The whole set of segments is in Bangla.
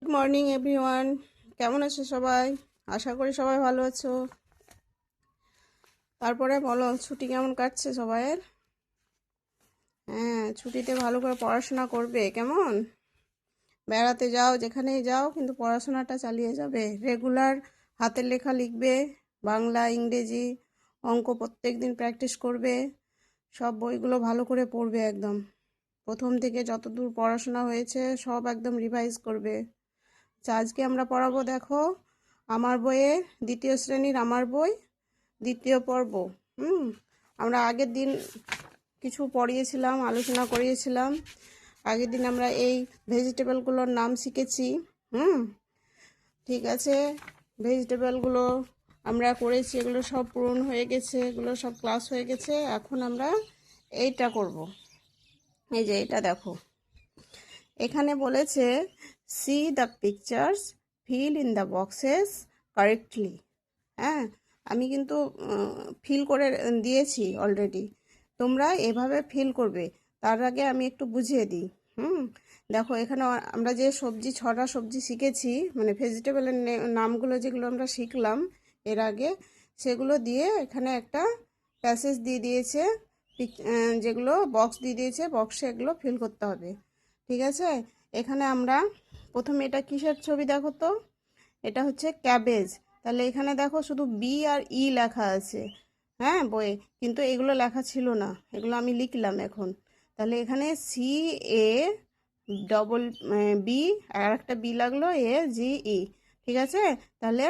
গুড মর্নিং এভরিওয়ান, কেমন আছো সবাই? আশা করি সবাই ভালো আছো। তারপরে বলো, ছুটি কেমন কাটছে সবাইয়ের? হ্যাঁ, ছুটিতে ভালো করে পড়াশোনা করবে, কেমন? বেড়াতে যাও, যেখানেই যাও, কিন্তু পড়াশোনাটা চালিয়ে যাবে। রেগুলার হাতের লেখা লিখবে, বাংলা, ইংরেজি, অঙ্ক প্রত্যেক দিন প্র্যাকটিস করবে। সব বইগুলো ভালো করে পড়বে একদম। প্রথম থেকে যতদূর পড়াশোনা হয়েছে সব একদম রিভাইজ করবে। আজকে আমরা পড়াবো, দেখো, আমার বইয়ে দ্বিতীয় শ্রেণীর আমার বই দ্বিতীয় পর্ব। হুম আমরা আগের দিন কিছু পড়িয়েছিলাম, আলোচনা করিয়েছিলাম। আগের দিন আমরা এই ভেজিটেবলগুলোর নাম শিখেছি। হুম ঠিক আছে, ভেজিটেবলগুলো আমরা করেছি, এগুলো সব পূরণ হয়ে গেছে, এগুলো সব ক্লাস হয়ে গেছে। এখন আমরা এইটা করব। এই যে এটা দেখো, এখানে বলেছে C the pictures, fill in the boxes correctly. হ্যাঁ, আমি কিন্তু ফিল করে দিয়েছি অলরেডি, তোমরা এভাবে ফিল করবে। তার আগে আমি একটু বুঝিয়ে দিই। দেখো, এখানে আমরা যে সবজি, ছটা সবজি শিখেছি, মানে ভেজিটেবলের নামগুলো যেগুলো আমরা শিখলাম এর আগে, সেগুলো দিয়ে এখানে একটা প্যাসেজ দিয়ে দিয়েছে, যেগুলো বক্স দিয়ে দিয়েছে, বক্সে এগুলো ফিল করতে হবে। ঠিক আছে, এখানে আমরা প্রথমে, এটা কিসের ছবি দেখো তো? এটা হচ্ছে ক্যাবেজ। তাহলে এখানে দেখো শুধু বি আর ই লেখা আছে, হ্যাঁ, বইয়ে, কিন্তু এগুলো লেখা ছিল না, এগুলো আমি লিখলাম এখন। তাহলে এখানে সি এ ডবল বি, আর একটা বি লাগলো, এ জি ই। ঠিক আছে, তাহলে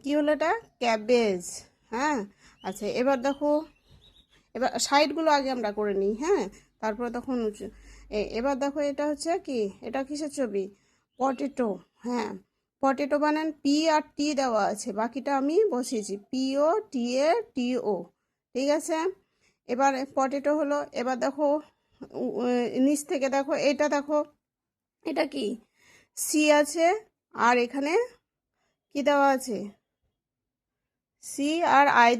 কি হলো এটা? ক্যাবেজ। হ্যাঁ, আচ্ছা, এবার দেখো, এবার সাইডগুলো আগে আমরা করে নিই। হ্যাঁ, তারপরে তখন এবার দেখো, এটা হচ্ছে কি, এটা কিসের ছবি? পটেটো। হ্যাঁ, পটেটো বানান পি আর টি দেওয়া আছে, বাকিটা আমি বসিয়েছি পি ও টি এ টি ও। ঠিক আছে, এবার পটেটো হলো। এবার দেখো, নিচ থেকে দেখো, এটা দেখো, এটা কি? সি আছে, আর এখানে কি দেওয়া আছে? সি আর আই,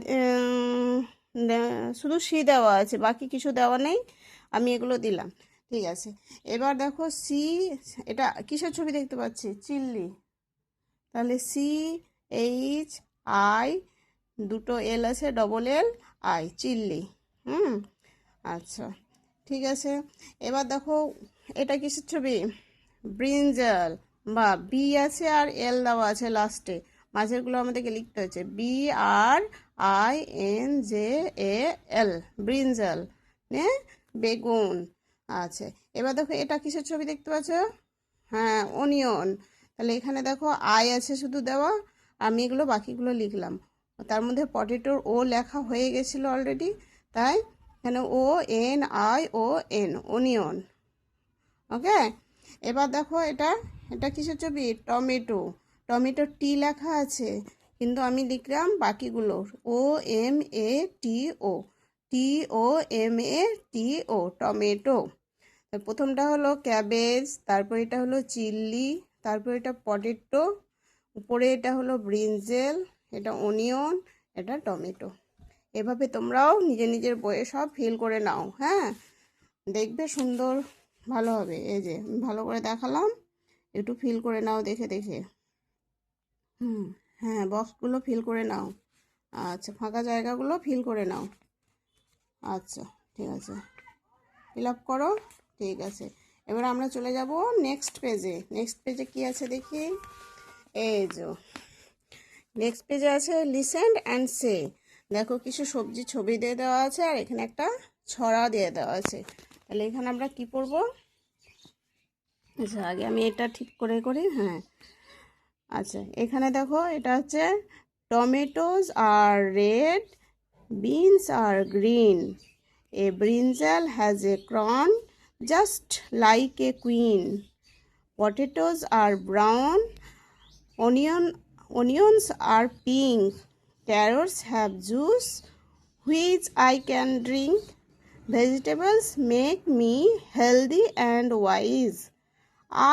শুধু সি দেওয়া আছে, বাকি কিছু দেওয়া নেই, আমি এগুলো দিলাম। ঠিক আছে, এবার দেখো সি, এটা কিসের ছবি দেখতে পাচ্ছি? চিল্লি। তাহলে সি এইচ আই, দুটো এল আছে, ডবল এল আই, চিল্লি। হুম আচ্ছা, ঠিক আছে, এবার দেখো, এটা কিসের ছবি? ব্রিঞ্জাল। বা বি আছে আর এল দেওয়া আছে লাস্টে, মাঝেরগুলো আমাদেরকে লিখতে হচ্ছে B R I N J A L, brinjal, নে, বেগুন। আচ্ছা, এবার দেখো, এটা কিসের ছবি দেখতে পাচ্ছ? হ্যাঁ, অনিয়ন। তাহলে এখানে দেখো আই আছে শুধু দেওয়া, আমি এগুলো বাকিগুলো লিখলাম। তার মধ্যে পটেটোর ও লেখা হয়ে গেছিলো অলরেডি, তাই এখানে O N I O N, onion. Okay, এবার দেখো, এটা এটা কিসের ছবি? টমেটো। টমেটো টি লেখা আছে, কিন্তু আমি লিখলাম বাকিগুলো ও M A T O, T O M A T O, tomato. প্রথমটা হলো ক্যাবেজ, তারপর এটা হলো চিল্লি, তারপর এটা পটেটো, উপরে এটা হলো ব্রিঞ্জেল, এটা অনিয়ন, এটা টমেটো। এভাবে তোমরাও নিজের নিজের বইয়ে সব ফিল করে নাও। হ্যাঁ, দেখবে সুন্দর, ভালো হবে। এই যে আমি ভালো করে দেখালাম, একটু ফিল করে নাও দেখে দেখে। হ্যাঁ, বক্সগুলো ফিল করে নাও। আচ্ছা, ফাঁকা জায়গাগুলো ফিল করে নাও। আচ্ছা, ঠিক আছে, ফিল আপ করো। ঠিক আছে, এবার আমরা চলে যাব নেক্সট পেজে। নেক্সট পেজে কি আছে দেখি? এই যে নেক্সট পেজে আছে লিসেন অ্যান্ড সে। দেখো, কিছু সবজি ছবি দিয়ে দেওয়া আছে, আর এখানে একটা ছড়া দিয়ে দেওয়া আছে। তাহলে এখানে আমরা কি পড়ব? আচ্ছা, আগে আমি এটা ঠিক করে করি। হ্যাঁ, আচ্ছা, এখানে দেখো, এটা হচ্ছে tomatoes are red, beans are green, a brinjal has a crown just like a queen, potatoes are brown, onions are pink, carrots have juice which I can drink, vegetables make me healthy and wise,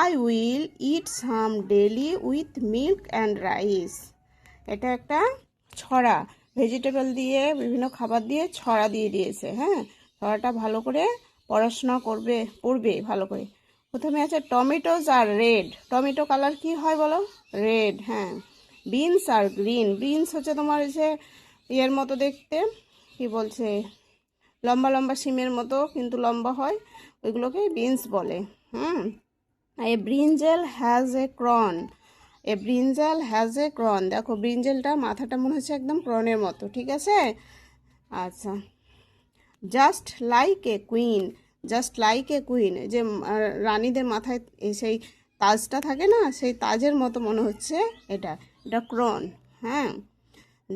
I will eat some daily with milk and rice. এটা একটা ছড়া, ভেজিটেবল দিয়ে, বিভিন্ন খাবার দিয়ে ছড়া দিয়ে দিয়েছে। হ্যাঁ, ছড়াটা ভালো করে পড়াশোনা করবে, পড়বে ভালো করে। প্রথমে আছে টমেটোজ আর রেড। টমেটো কালার কি হয় বলো? রেড। হ্যাঁ। Beans are green. বিনস হচ্ছে তোমার হচ্ছে ইয়ের মতো দেখতে, কি বলছে, লম্বা লম্বা সিমের মতো কিন্তু লম্বা হয়, ওইগুলোকে বিনস বলে। Hmm. A brinjal has a crown. A brinjal has a crown. দেখো ব্রিঞ্জেলটা মাথাটা মনে হচ্ছে একদম ক্রনের মতো, ঠিক আছে? আচ্ছা। Just like a queen. Just like a queen, যে রানীদের মাথায় সেই তাজটা থাকে না, সেই তাজের মতো মনে হচ্ছে এটা। এটা ক্রন। হ্যাঁ।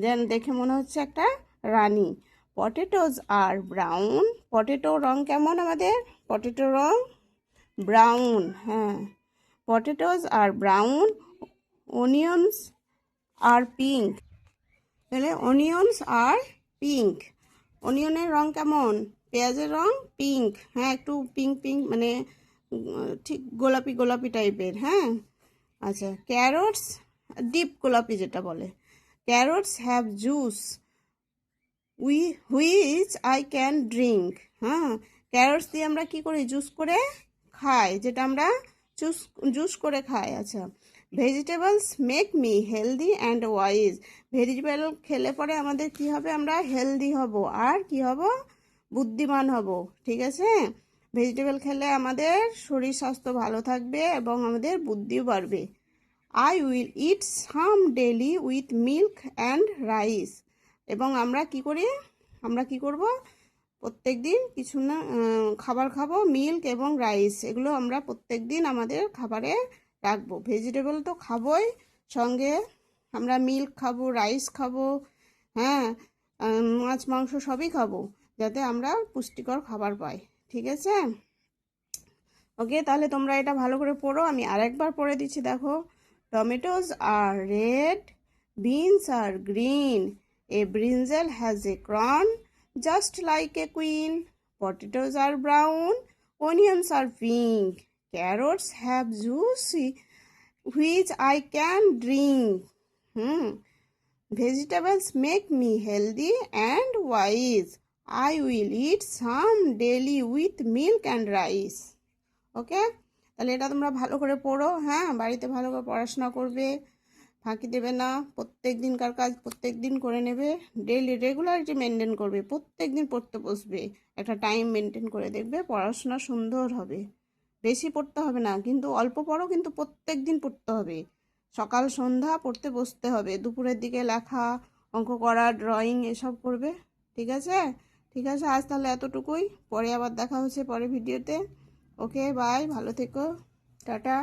দেন দেখে মনে হচ্ছে একটা রানী। Potatoes are brown. পটেটো রং কেমন আমাদের? পটেটো রং ব্রাউন। হ্যাঁ। Potatoes are brown. Onions R pink. তাহলে অনিয়নস আর পিঙ্ক। অনিয়নের রং কেমন? পেঁয়াজের রং পিঙ্ক। হ্যাঁ, একটু পিঙ্ক পিঙ্ক, মানে ঠিক গোলাপি গোলাপি টাইপের। হ্যাঁ। আচ্ছা। ক্যারটস ডিপ গোলাপি যেটা বলে। Carrots have juice which I can drink. হ্যাঁ। ক্যারটস দিয়ে আমরা কি করি? জুস করে খাই, যেটা আমরা জুস করে খাই। আচ্ছা। Vegetables make me healthy and wise. Vegetable খেলে পরে আমাদের কি হবে? আমরা হেলদি হব আর কি হব? বুদ্ধিমান হব। ঠিক আছে? ভেজিটেবল খেলে আমাদের শরীর স্বাস্থ্য ভালো থাকবে এবং আমাদের বুদ্ধিও বাড়বে। I will eat some daily with milk and rice. এবং আমরা কি করি? আমরা কি করব? প্রত্যেক দিন কিছু না খাবার খাবো, মিল্ক এবং রাইস, এগুলো আমরা প্রত্যেক দিন আমাদের খাবারে রাখবো। ভেজিটেবল তো খাবোই, সঙ্গে আমরা মিল্ক খাবো, রাইস খাবো। হ্যাঁ। মাছ মাংস সবই খাবো, যাতে আমরা পুষ্টিকর খাবার পাই। ঠিক আছে? ওকে, তাহলে তোমরা এটা ভালো করে পড়ো। আমি আরেকবার পড়ে দিচ্ছি, দেখো। Tomatoes are red, beans are green, a brinjal has a crown just like a queen, potatoes are brown, onions are pink, carrots have juicy which I can drink. Hmm. Vegetables make me healthy and wise. I will eat some daily with milk and rice. Okay, তাহলে এটা তোমরা ভালো করে পড়ো। হ্যাঁ, বাড়িতে ভালো করে পড়াশোনা করবে, ফাঁকি দেবে না, প্রত্যেক দিনকার কাজ প্রত্যেক দিন করে নেবে, ডেইলি রেগুলারিটি মেনটেন করবে, প্রত্যেক দিন পড়তে বসবে, একটা টাইম মেনটেন করে দেখবে পড়াশোনা সুন্দর হবে। বেশি পড়তে হবে না, কিন্তু অল্প পড়ো, কিন্তু প্রত্যেক দিন পড়তে হবে। সকাল সন্ধ্যা পড়তে বসতে হবে, দুপুরের দিকে লেখা, অঙ্ক করা, ড্রয়িং এসব করবে। ঠিক আছে? ঠিক আছে, আজ তাহলে এতটুকুই। পরে আবার দেখা হচ্ছে পরে ভিডিওতে। ওকে, বাই, ভালো থেকো, টাটা।